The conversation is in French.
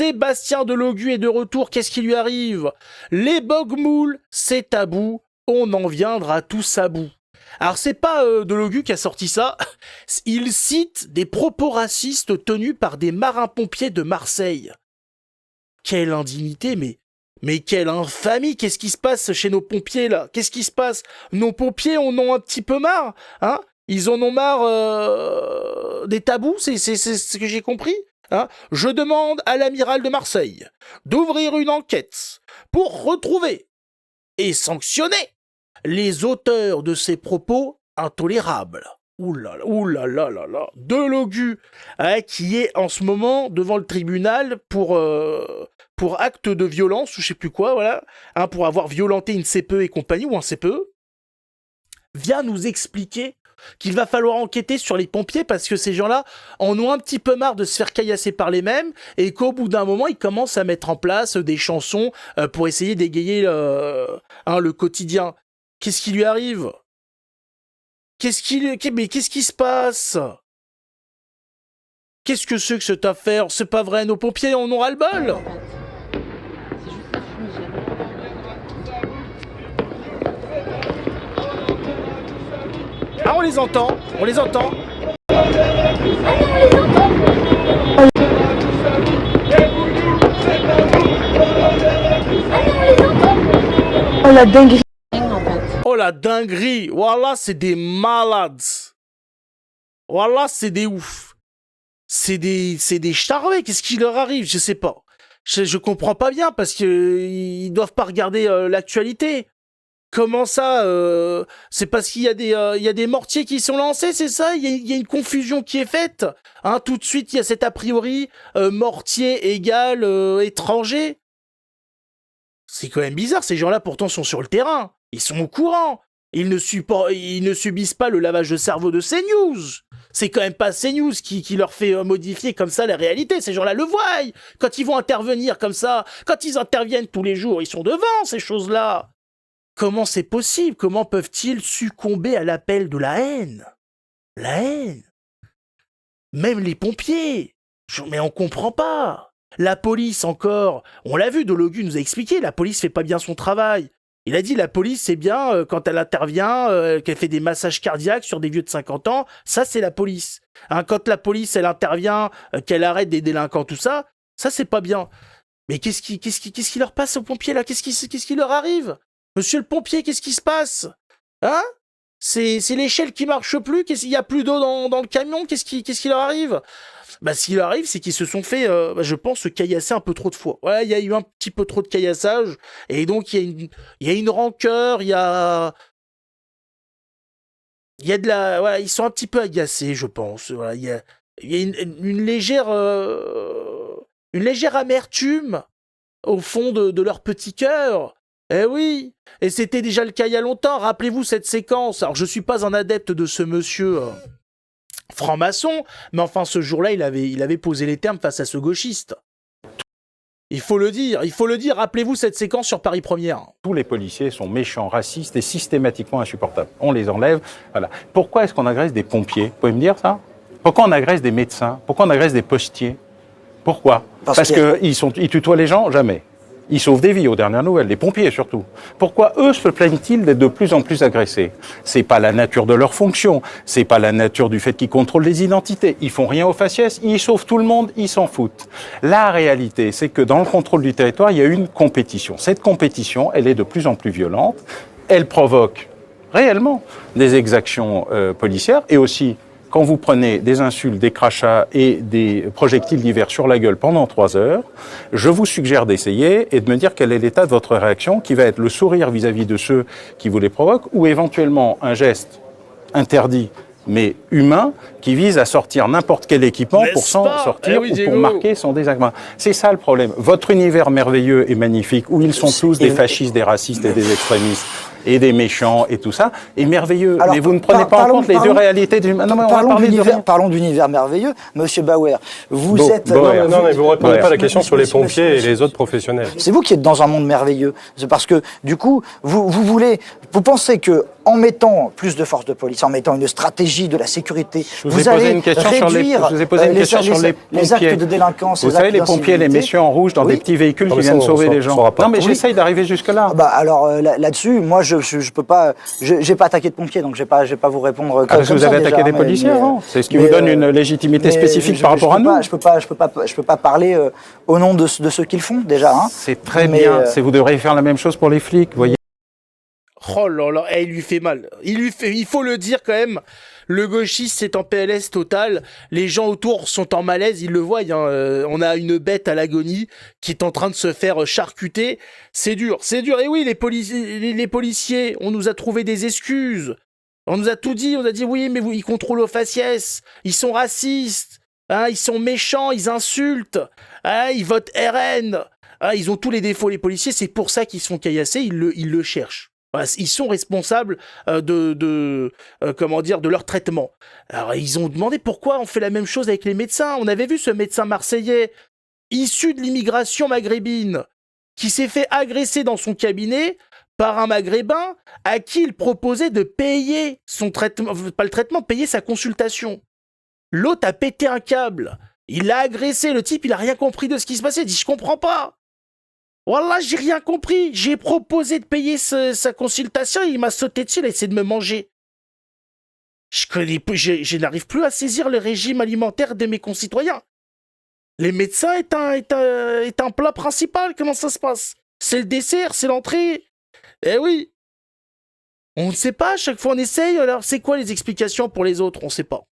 Sébastien Delogu est de retour, qu'est-ce qui lui arrive? Les bogmoules, c'est tabou, on en viendra tous à bout. Alors c'est pas Delogu qui a sorti ça, il cite des propos racistes tenus par des marins-pompiers de Marseille. Quelle indignité, mais quelle infamie, qu'est-ce qui se passe chez nos pompiers là? Qu'est-ce qui se passe? Nos pompiers en ont un petit peu marre, hein? Ils en ont marre des tabous, c'est ce que j'ai compris, hein? Je demande à l'amiral de Marseille d'ouvrir une enquête pour retrouver et sanctionner les auteurs de ces propos intolérables. Ouh là là. Delogu, hein, qui est en ce moment devant le tribunal pour acte de violence, ou je sais plus quoi, voilà, hein, pour avoir violenté une CPE et compagnie, ou un CPE, vient nous expliquer qu'il va falloir enquêter sur les pompiers parce que ces gens-là en ont un petit peu marre de se faire caillasser par les mêmes et qu'au bout d'un moment, ils commencent à mettre en place des chansons pour essayer d'égayer le quotidien. Qu'est-ce qui lui arrive? Mais qu'est-ce qui se passe? Qu'est-ce que c'est que cette affaire? C'est pas vrai, nos pompiers en ont ras-le-bol. Ah, on les entend. Oh, la dinguerie. Oh la dinguerie. Voilà, c'est des malades. Voilà, c'est des oufs. C'est des charmés. Qu'est-ce qui leur arrive? Je sais pas. Je comprends pas bien parce que ils doivent pas regarder l'actualité. Comment ça c'est parce qu'il y a des mortiers qui sont lancés, c'est ça? Il y a une confusion qui est faite. Hein, tout de suite, il y a cet a priori mortier égale étranger. C'est quand même bizarre. Ces gens-là, pourtant, sont sur le terrain. Ils sont au courant. Ils ne subissent pas le lavage de cerveau de CNews. C'est quand même pas CNews qui leur fait modifier comme ça la réalité. Ces gens-là le voient. Quand ils vont intervenir comme ça, quand ils interviennent tous les jours, ils sont devant ces choses-là. Comment c'est possible? Comment peuvent-ils succomber à l'appel de la haine? La haine? Même les pompiers. Mais on comprend pas. La police encore. On l'a vu, Delogu nous a expliqué, la police fait pas bien son travail. Il a dit la police c'est bien quand elle intervient, qu'elle fait des massages cardiaques sur des vieux de 50 ans, ça c'est la police. Hein, quand la police elle intervient, qu'elle arrête des délinquants, tout ça, ça c'est pas bien. Mais qu'est-ce qui leur passe aux pompiers là? Qu'est-ce qui leur arrive? Monsieur le pompier, qu'est-ce qui se passe? Hein? C'est l'échelle qui marche plus? Qu'est-ce qu'il y a plus d'eau dans le camion? Qu'est-ce qui leur arrive? Bah, ce qui leur arrive, c'est qu'ils se sont fait, je pense, se caillasser un peu trop de fois. Ouais, il y a eu un petit peu trop de caillassage, et donc il y a une rancœur, il y a de la, voilà, ils sont un petit peu agacés, je pense. Voilà, il y a une légère amertume au fond de leur petit cœur. Eh oui, et c'était déjà le cas il y a longtemps. Rappelez-vous cette séquence. Alors, je suis pas un adepte de ce monsieur franc-maçon, mais enfin, ce jour-là, il avait posé les termes face à ce gauchiste. Il faut le dire. Rappelez-vous cette séquence sur Paris Première. Tous les policiers sont méchants, racistes et systématiquement insupportables. On les enlève. Voilà. Pourquoi est-ce qu'on agresse des pompiers? Vous pouvez me dire ça? Pourquoi on agresse des médecins? Pourquoi on agresse des postiers? Pourquoi? Parce qu'ils tutoient les gens? Jamais. Ils sauvent des vies aux dernières nouvelles, les pompiers surtout. Pourquoi eux se plaignent-ils d'être de plus en plus agressés? C'est pas la nature de leur fonction, c'est pas la nature du fait qu'ils contrôlent les identités. Ils font rien aux faciès, ils sauvent tout le monde, ils s'en foutent. La réalité, c'est que dans le contrôle du territoire, il y a une compétition. Cette compétition, elle est de plus en plus violente. Elle provoque réellement des exactions policières et aussi quand vous prenez des insultes, des crachats et des projectiles divers sur la gueule pendant 3 heures, je vous suggère d'essayer et de me dire quel est l'état de votre réaction, qui va être le sourire vis-à-vis de ceux qui vous les provoquent, ou éventuellement un geste interdit mais humain qui vise à sortir n'importe quel équipement pour s'en sortir ou pour marquer son désagrément. C'est ça le problème. Votre univers merveilleux et magnifique, où ils sont tous des fascistes, des racistes et des extrémistes, et des méchants et tout ça, est merveilleux. Alors, mais vous ne prenez pas en compte les deux réalités du... Non, mais parlons d'univers merveilleux. Monsieur Bauer, vous êtes... Non, mais vous ne répondez pas à la question sur les pompiers et les autres professionnels. C'est vous qui êtes dans un monde merveilleux. C'est parce que, du coup, vous pensez que en mettant plus de forces de police, en mettant une stratégie de la sécurité, vous allez réduire les actes de délinquance. Vous savez, les pompiers, les messieurs en rouge dans des petits véhicules qui viennent sauver les gens. Non, mais j'essaye d'arriver jusque-là. Bah alors là-dessus, moi je peux pas, j'ai pas attaqué de pompiers, donc je vais pas vous répondre. Parce que vous avez attaqué des policiers avant. C'est ce qui vous donne une légitimité spécifique par rapport à nous. Je peux pas parler au nom de ceux qui le font déjà. Hein. C'est très bien. Vous devriez faire la même chose pour les flics, vous voyez. Oh là là, il lui fait mal. Il faut le dire quand même. Le gauchiste, c'est en PLS total. Les gens autour sont en malaise, ils le voient. Hein. On a une bête à l'agonie qui est en train de se faire charcuter. C'est dur. Et oui, les policiers, on nous a trouvé des excuses. On nous a tout dit. On a dit oui, mais ils contrôlent aux faciès. Ils sont racistes. Hein, ils sont méchants. Ils insultent. Hein, ils votent RN. Hein, ils ont tous les défauts, les policiers. C'est pour ça qu'ils se font caillasser. Ils le cherchent. Ils sont responsables de leur traitement. Alors ils ont demandé pourquoi on fait la même chose avec les médecins. On avait vu ce médecin marseillais issu de l'immigration maghrébine qui s'est fait agresser dans son cabinet par un maghrébin à qui il proposait de payer son traitement, pas le traitement, payer sa consultation. L'autre a pété un câble. Il l'a agressé, le type il a rien compris de ce qui se passait. Il dit je comprends pas. Voilà, j'ai rien compris. J'ai proposé de payer sa consultation et il m'a sauté dessus, il a essayé de me manger. Je n'arrive plus à saisir le régime alimentaire de mes concitoyens. Les médecins est un plat principal, comment ça se passe? C'est le dessert, c'est l'entrée. Eh oui. On ne sait pas, à chaque fois on essaye, alors c'est quoi les explications pour les autres? On ne sait pas.